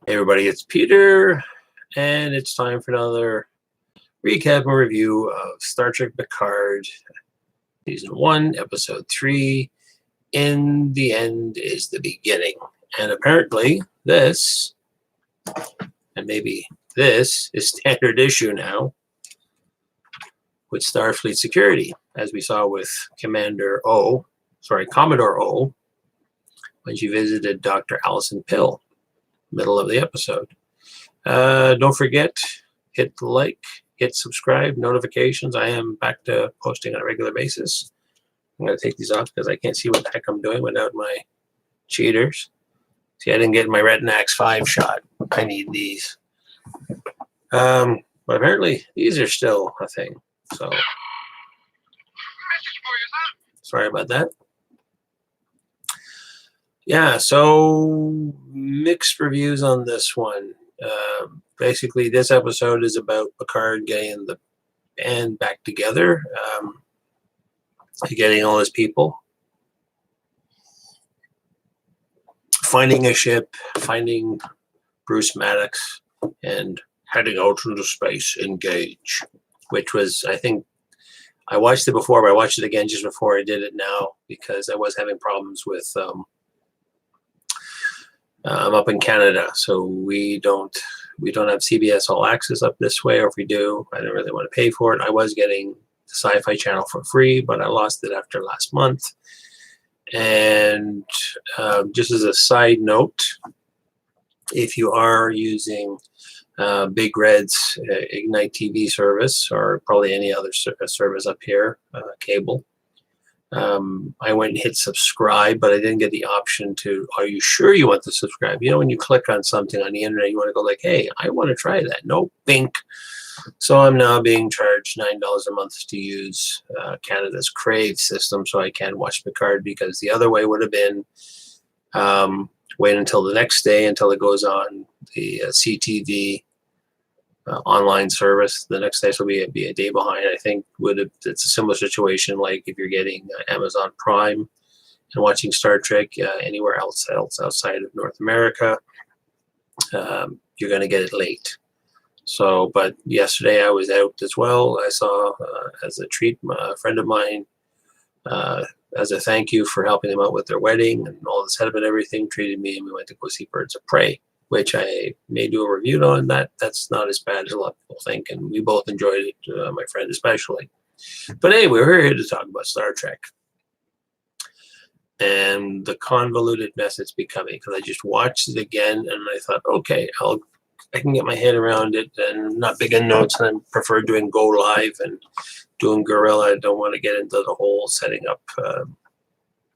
Hey everybody, it's Peter, and it's time for another recap and review of Star Trek Picard, Season 1, Episode 3, In the End is the Beginning. And apparently this, and maybe this, is standard issue now with Starfleet Security, as we saw with Commodore O, when she visited Dr. Allison Pill, middle of the episode. Don't forget, hit the like, hit subscribe, notifications. I am back to posting on a regular basis. I'm going to take these off because I can't see what the heck I'm doing without my cheaters. See, I didn't get my Retina X5 shot. I need these. But apparently, these are still a thing. So, sorry about that. Yeah, so mixed reviews on this one. Basically, this episode is about Picard getting the band back together, getting all his people, finding a ship, finding Bruce Maddox, and heading out into space, engage, which was, I think, I watched it before, but I watched it again just before I did it now because I was having problems with I'm up in Canada, so we don't have CBS All Access up this way, or if we do, I don't really want to pay for it. I was getting the Sci-Fi channel for free, but I lost it after last month. And just as a side note, if you are using Big Red's Ignite TV service, or probably any other service up here, cable, I went and hit subscribe, but I didn't get the option to, are you sure you want to subscribe? You know, when you click on something on the internet, you want to go like, hey, I want to try that. No, bink. So I'm now being charged $9 a month to use Canada's Crave system so I can watch Picard, because the other way would have been wait until the next day until it goes on the CTV online service. The next day will be a day behind. I think it's a similar situation like if you're getting Amazon Prime and watching Star Trek anywhere else outside of North America, you're going to get it late. So, but yesterday I was out as well. I saw as a treat, a friend of mine, as a thank you for helping them out with their wedding and all the setup and everything, treated me, and we went to go see Birds of Prey, which I may do a review on. That's not as bad as a lot of people think, and we both enjoyed it, my friend especially. But anyway, we're here to talk about Star Trek and the convoluted mess it's becoming, because I just watched it again and I thought, okay, I can get my head around it, and not big in notes, and I prefer doing go live and doing guerrilla. I don't want to get into the whole setting up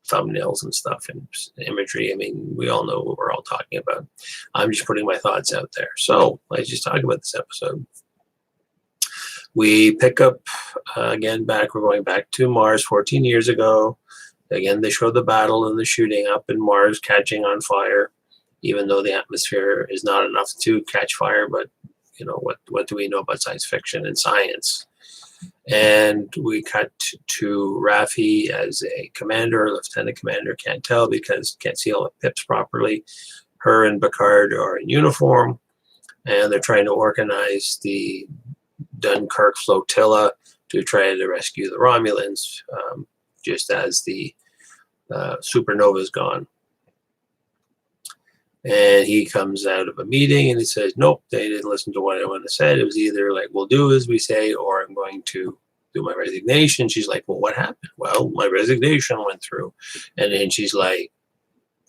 thumbnails and stuff and imagery. I mean, we all know what we're all talking about. I'm just putting my thoughts out there. So let's just talk about this episode. We pick up again back. We're going back to Mars 14 years ago. Again, they show the battle and the shooting up in Mars catching on fire, even though the atmosphere is not enough to catch fire. But you know, what do we know about science fiction and science? And we cut to Raffi as a commander, lieutenant commander, can't tell because can't see all the pips properly. Her and Picard are in uniform, and they're trying to organize the Dunkirk flotilla to try to rescue the Romulans, just as the supernova is gone. And he comes out of a meeting and he says, nope, they didn't listen to what I want to say. It was either like, we'll do as we say, or I'm going to do my resignation. She's like, well, what happened? Well, my resignation went through. And then she's like,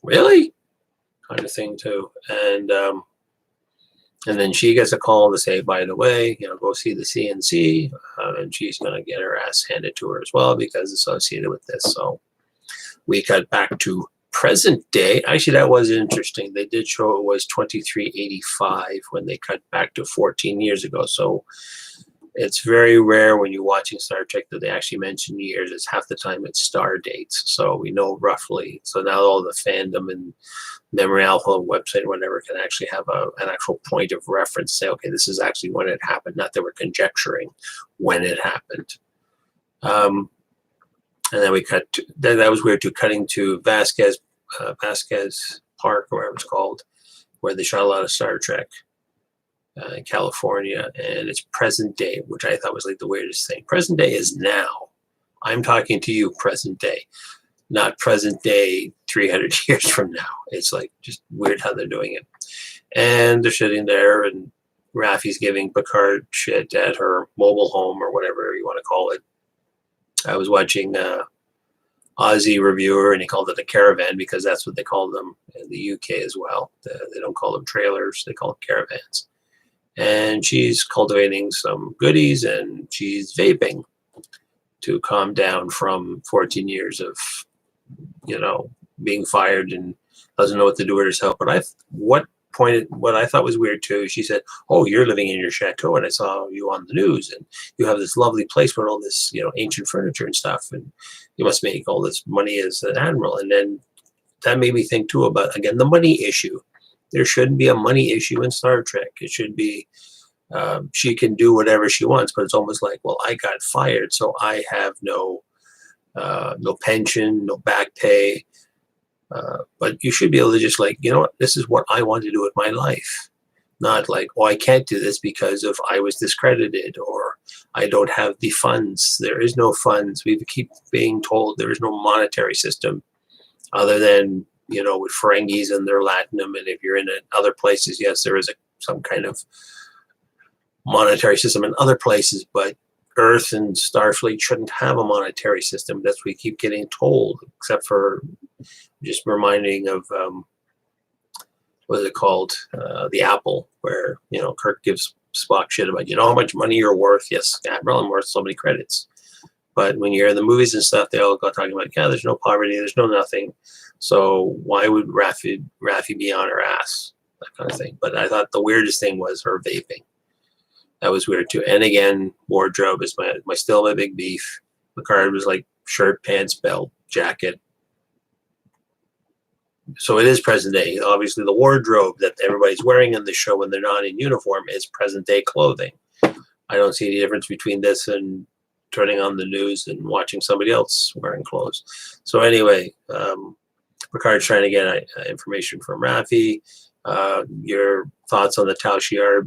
really? Kind of thing too. And then she gets a call to say, by the way, you know, go see the CNC. And she's going to get her ass handed to her as well because associated with this. So we cut back to present day. Actually, that was interesting. They did show it was 2385 when they cut back to 14 years ago. So it's very rare when you're watching Star Trek that they actually mention years. It's half the time it's star dates. So we know roughly. So now all the fandom and Memory Alpha website, whatever, can actually have an actual point of reference. Say, okay, this is actually when it happened. Not that we're conjecturing when it happened. And then we cut to, that was weird too, cutting to Vasquez Park, or whatever it's called. where they shot a lot of Star Trek in California, and it's present day, which I thought was like the weirdest thing. Present day is now. I'm talking to you present day, not present day 300 years from now. It's like just weird how they're doing it. And they're sitting there, and Raffi's giving Picard shit at her mobile home or whatever you want to call it. I was watching Aussie reviewer, and he called it a caravan because that's what they call them in the UK as well. They don't call them trailers, they call them caravans. And she's cultivating some goodies, and she's vaping to calm down from 14 years of, being fired and doesn't know what to do with herself. But what I thought was weird too, she said, "Oh, you're living in your chateau, and I saw you on the news, and you have this lovely place with all this, ancient furniture and stuff, and you must make all this money as an admiral." And then that made me think too about, again, the money issue. There shouldn't be a money issue in Star Trek. It should be she can do whatever she wants, but it's almost like, well, I got fired, so I have no pension, no back pay. But you should be able to just like, this is what I want to do with my life. Not like, oh, I can't do this because of I was discredited or I don't have the funds. There is no funds. We keep being told there is no monetary system other than, with Ferengis and their Latinum. And if you're in other places, yes, there is some kind of monetary system in other places, but Earth and Starfleet shouldn't have a monetary system. That's what we keep getting told, except for just reminding of, what is it called? The Apple, where, Kirk gives Spock shit about, how much money you're worth? Yes, Admiral, I'm worth so many credits. But when you're in the movies and stuff, they all go talking about, yeah, there's no poverty, there's no nothing. So why would Raffi be on her ass? That kind of thing. But I thought the weirdest thing was her vaping. That was weird too. And again, wardrobe is still my big beef. Picard was like shirt, pants, belt, jacket. So it is present day. Obviously, the wardrobe that everybody's wearing in the show when they're not in uniform is present day clothing. I don't see any difference between this and turning on the news and watching somebody else wearing clothes. So anyway, Picard's trying to get information from Raffi. Your thoughts on the Tal Shiar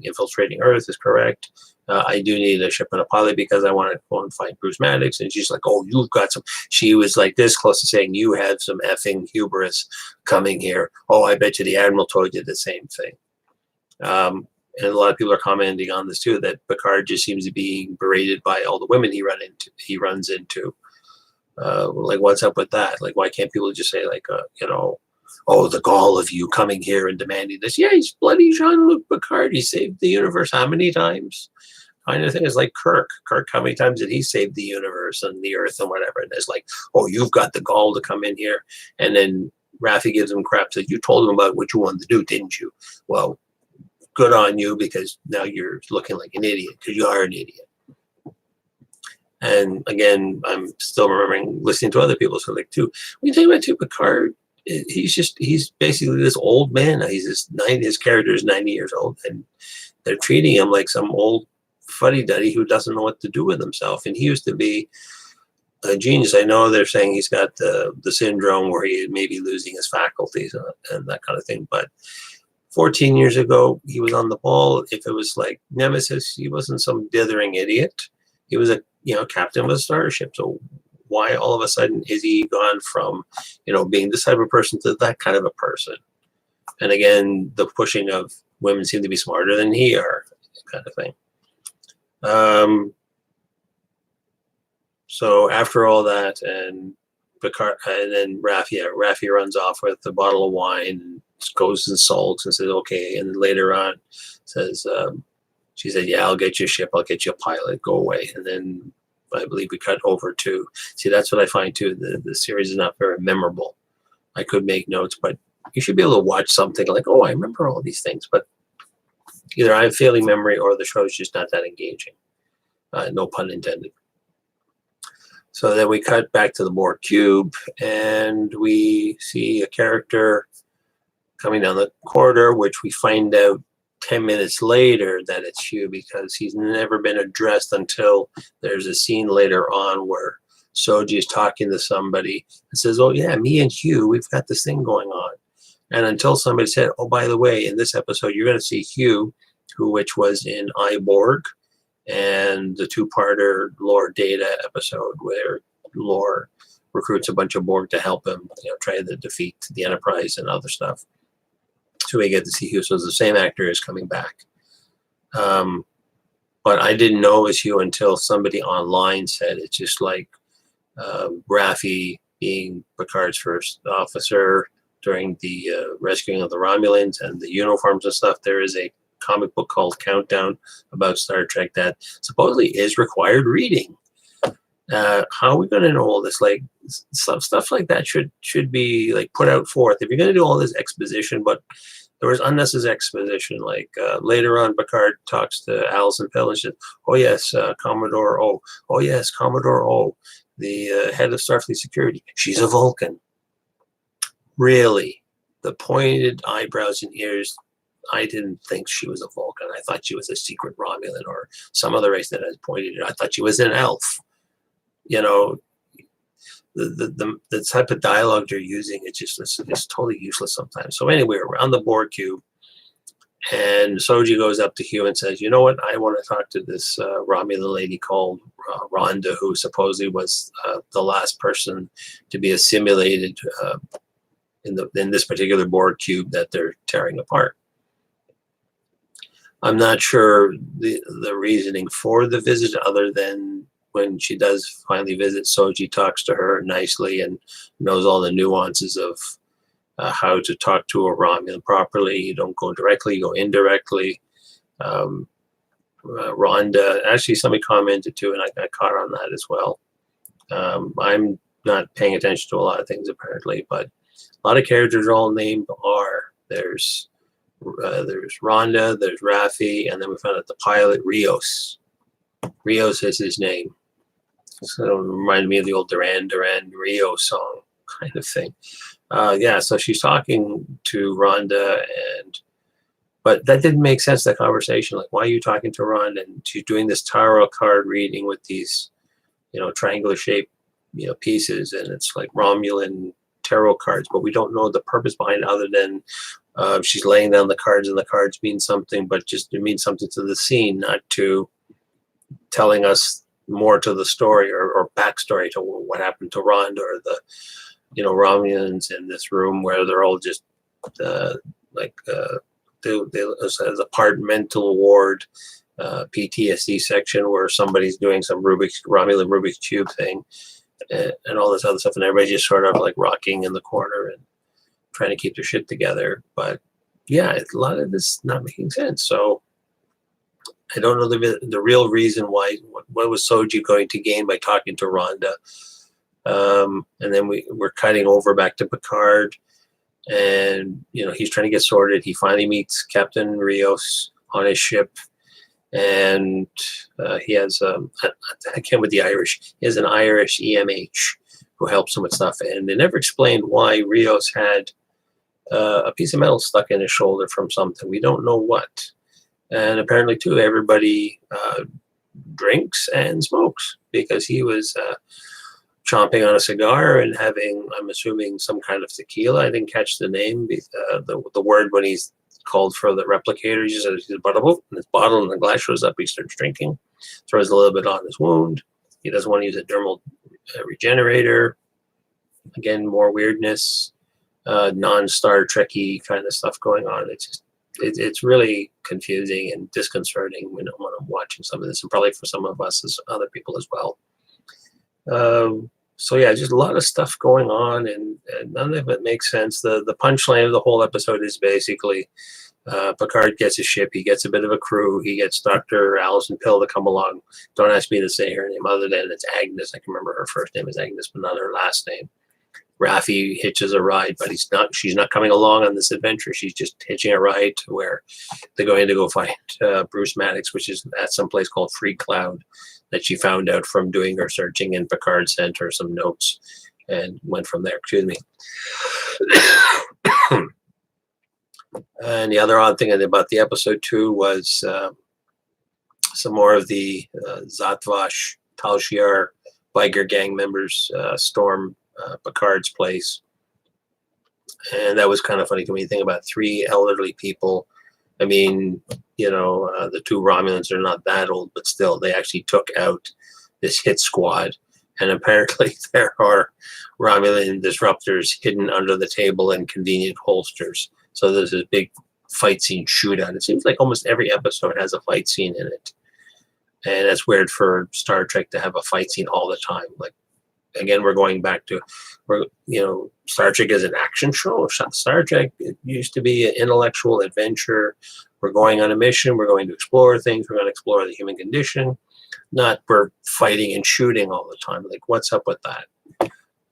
infiltrating Earth is correct. I do need a ship and a pilot because I want to go and find Bruce Maddox. And she's like, oh, you've got some. She was like this close to saying, you have some effing hubris coming here. Oh, I bet you the Admiral told you the same thing. And a lot of people are commenting on this too, that Picard just seems to be berated by all the women he runs into. Like, what's up with that? Like, why can't people just say like, oh, the gall of you coming here and demanding this. Yeah, he's bloody Jean-Luc Picard. He saved the universe how many times? Kind of thing is like Kirk. Kirk, how many times did he save the universe and the Earth and whatever? And it's like, oh, you've got the gall to come in here. And then Raffi gives him crap. Says, you told him about what you wanted to do, didn't you? Well, good on you, because now you're looking like an idiot, because you are an idiot. And again, I'm still remembering listening to other people. So like, too, when you think about too, Picard, he's basically this old man. His character is 90 years old, and they're treating him like some old fuddy-duddy who doesn't know what to do with himself. And he used to be a genius. I know they're saying he's got the syndrome where he may be losing his faculties and that kind of thing. But 14 years ago, he was on the ball. If it was like Nemesis, he wasn't some dithering idiot. He was a captain of a starship. So why all of a sudden is he gone from, being this type of person to that kind of a person? And again, the pushing of women seem to be smarter than he are, kind of thing. So after all that, and Picard, and then Raffi runs off with a bottle of wine, and goes and sulks and says, okay. And then later on says, she said, yeah, I'll get you a ship. I'll get you a pilot. Go away. And then I believe we cut over to, see, that's what I find too. The series is not very memorable. I could make notes, but you should be able to watch something like, oh, I remember all these things. But either I have failing memory or the show is just not that engaging. No pun intended. So then we cut back to the Borg cube, and we see a character coming down the corridor, which we find out 10 minutes later that it's Hugh, because he's never been addressed until there's a scene later on where Soji is talking to somebody and says, oh yeah, me and Hugh, we've got this thing going on. And until somebody said, oh, by the way, in this episode, you're going to see Hugh, which was in iBorg, and the two-parter Lore Data episode where Lore recruits a bunch of Borg to help him, try to defeat the Enterprise and other stuff. So we get to see Hugh. So the same actor is coming back. But I didn't know it was Hugh until somebody online said it's just like Raffi being Picard's first officer during the rescuing of the Romulans and the uniforms and stuff. There is a comic book called Countdown about Star Trek that supposedly is required reading. How are we going to know all this? Like stuff like that should be like put out forth. If you're going to do all this exposition, but there was unnecessary exposition. Like later on, Picard talks to Alison Pill and says, "Oh yes, Commodore O. Oh yes, Commodore O, the head of Starfleet Security. She's a Vulcan." Really, the pointed eyebrows and ears. I didn't think she was a Vulcan. I thought she was a secret Romulan or some other race that has pointed it. I thought she was an elf. The type of dialogue they're using, it's totally useless sometimes. So anyway, we're on the Borg cube, and Soji goes up to Hugh and says, "You know what? I want to talk to this Romulan lady called Rhonda, who supposedly was the last person to be assimilated in this particular Borg cube that they're tearing apart." I'm not sure the reasoning for the visit, other than when she does finally visit, Soji talks to her nicely and knows all the nuances of how to talk to a Romulan properly. You don't go directly, you go indirectly. Rhonda, actually somebody commented too, and I got caught on that as well. I'm not paying attention to a lot of things apparently, but a lot of characters are all named R. There's Rhonda, there's Raffi, and then we found out the pilot, Rios. Rios is his name. So it reminded me of the old Duran Duran Rio song kind of thing. Yeah, so she's talking to Rhonda, but that didn't make sense, that conversation. Like, why are you talking to Rhonda? And she's doing this tarot card reading with these, triangular shaped, pieces, and it's like Romulan tarot cards, but we don't know the purpose behind it other than she's laying down the cards, and the cards mean something, but just it means something to the scene, not to telling us more to the story or backstory to what happened to Rhonda or the Romulans in this room where they're all just there's a departmental ward PTSD section where somebody's doing some Romulan Rubik's Cube thing and all this other stuff, and everybody's just sort of like rocking in the corner and trying to keep their shit together. But yeah, a lot of this not making sense. So I don't know the real reason why. What was Soji going to gain by talking to Rhonda? And then we're cutting over back to Picard, and he's trying to get sorted. He finally meets Captain Rios on his ship, and he has I can't with the Irish. He has an Irish IMHO who helps him with stuff, and they never explained why Rios had a piece of metal stuck in his shoulder from something. We don't know what. And apparently, too, everybody drinks and smokes, because he was chomping on a cigar and having, I'm assuming, some kind of tequila. I didn't catch the name, the word when he's called for the replicator. He just says he's bottle, and his bottle and the glass shows up. He starts drinking, throws a little bit on his wound. He doesn't want to use a dermal regenerator. Again, more weirdness, non-Star Trekky kind of stuff going on. It's really confusing and disconcerting when I'm watching some of this, and probably for some of us as other people as well. So yeah, just a lot of stuff going on, and none of it makes sense. The punchline of the whole episode is basically Picard gets a ship, he gets a bit of a crew, he gets Dr. Alison Pill to come along. Don't ask me to say her name other than it's Agnes. I can remember her first name is Agnes, but not her last name. Raffi hitches a ride, but she's not coming along on this adventure. She's just hitching a ride to where they're going to go find Bruce Maddox, which is at some place called Free Cloud, that she found out from doing her searching, and Picard sent her some notes and went from there. Excuse me. And the other odd thing about the episode too was some more of the Zatvash, Tal Shiar biker gang members storm Picard's place. And that was kind of funny when you think about three elderly people. I mean, the two Romulans are not that old, but still, they actually took out this hit squad. And apparently there are Romulan disruptors hidden under the table in convenient holsters. So there's this big fight scene shootout. It seems like almost every episode has a fight scene in it. And it's weird for Star Trek to have a fight scene all the time. Like, again, we're going back to, Star Trek is an action show. Star Trek, it used to be an intellectual adventure. We're going on a mission. We're going to explore things. We're going to explore the human condition. Not we're fighting and shooting all the time. Like, what's up with that?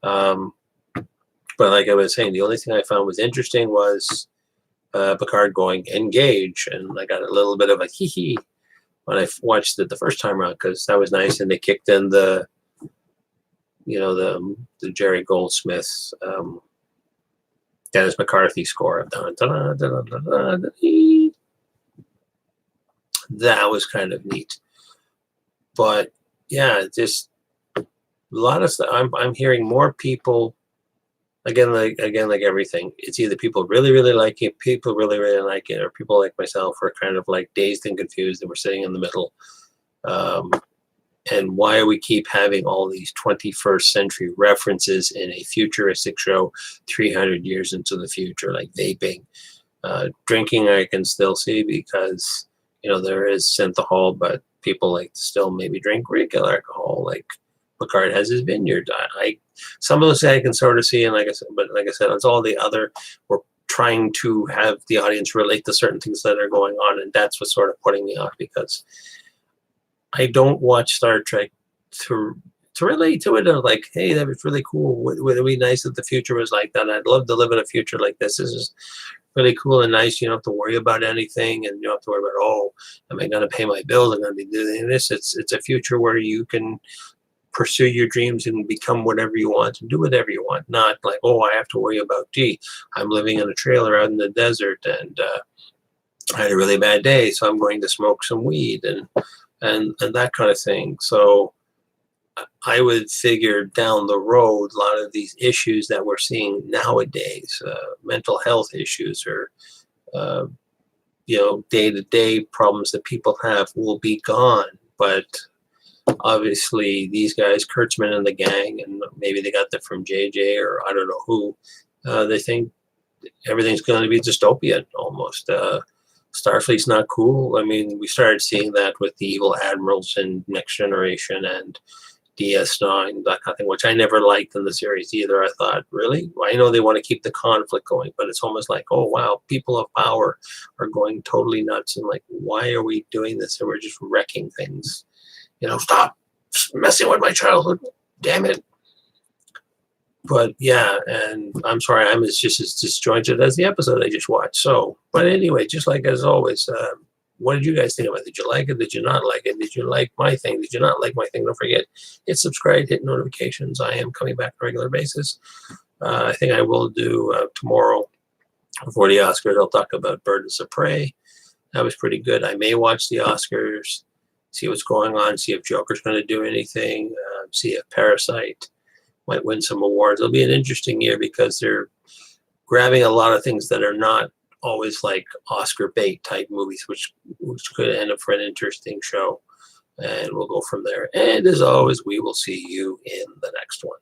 But like I was saying, the only thing I found was interesting was Picard going engage. And I got a little bit of a hee-hee when I watched it the first time around, because that was nice. And they kicked in the Jerry Goldsmith, Dennis McCarthy score of dun, dun, dun, dun, dun, dun, dun. That was kind of neat. But yeah, just a lot of stuff. I'm hearing more people again like everything. It's either people really, really like it, people really, really like it, or people like myself are kind of like dazed and confused, and we're sitting in the middle. And why do we keep having all these 21st century references in a futuristic show 300 years into the future, like vaping? Drinking I can still see because, there is synthahol, but people like to still maybe drink regular alcohol. Like Picard has his vineyard. Some of those I can sort of see, and like I said, it's all the other. We're trying to have the audience relate to certain things that are going on, and that's what's sort of putting me off, because I don't watch Star Trek to relate to it. Or like, hey, that was really cool. Would it be nice if the future was like that? I'd love to live in a future like this. This is really cool and nice. You don't have to worry about anything, and you don't have to worry about, oh, am I going to pay my bills? I'm going to be doing this. It's a future where you can pursue your dreams and become whatever you want and do whatever you want. Not like, oh, I have to worry about, gee, I'm living in a trailer out in the desert, and I had a really bad day, so I'm going to smoke some weed and that kind of thing. So I would figure down the road, a lot of these issues that we're seeing nowadays, mental health issues or, day-to-day problems that people have will be gone. But obviously these guys, Kurtzman and the gang, and maybe they got that from JJ or I don't know who, they think everything's going to be dystopian almost. Starfleet's not cool. I mean, we started seeing that with the evil admirals in Next Generation and DS9, that kind of thing, which I never liked in the series either. I thought, really? I know they want to keep the conflict going, but it's almost like, oh, wow, people of power are going totally nuts. And like, why are we doing this? And we're just wrecking things. Stop messing with my childhood. Damn it. But yeah, and I'm sorry, I'm just as disjointed as the episode I just watched. So, but anyway, just like as always, what did you guys think about it? Did you like it? Did you not like it? Did you like my thing? Did you not like my thing? Don't forget, hit subscribe, hit notifications. I am coming back on a regular basis. I think I will do tomorrow before the Oscars. I'll talk about Birds of Prey. That was pretty good. I may watch the Oscars, see what's going on, see if Joker's going to do anything, see if Parasite might win some awards. It'll be an interesting year because they're grabbing a lot of things that are not always like Oscar bait type movies, which could end up for an interesting show. And we'll go from there. And as always, we will see you in the next one.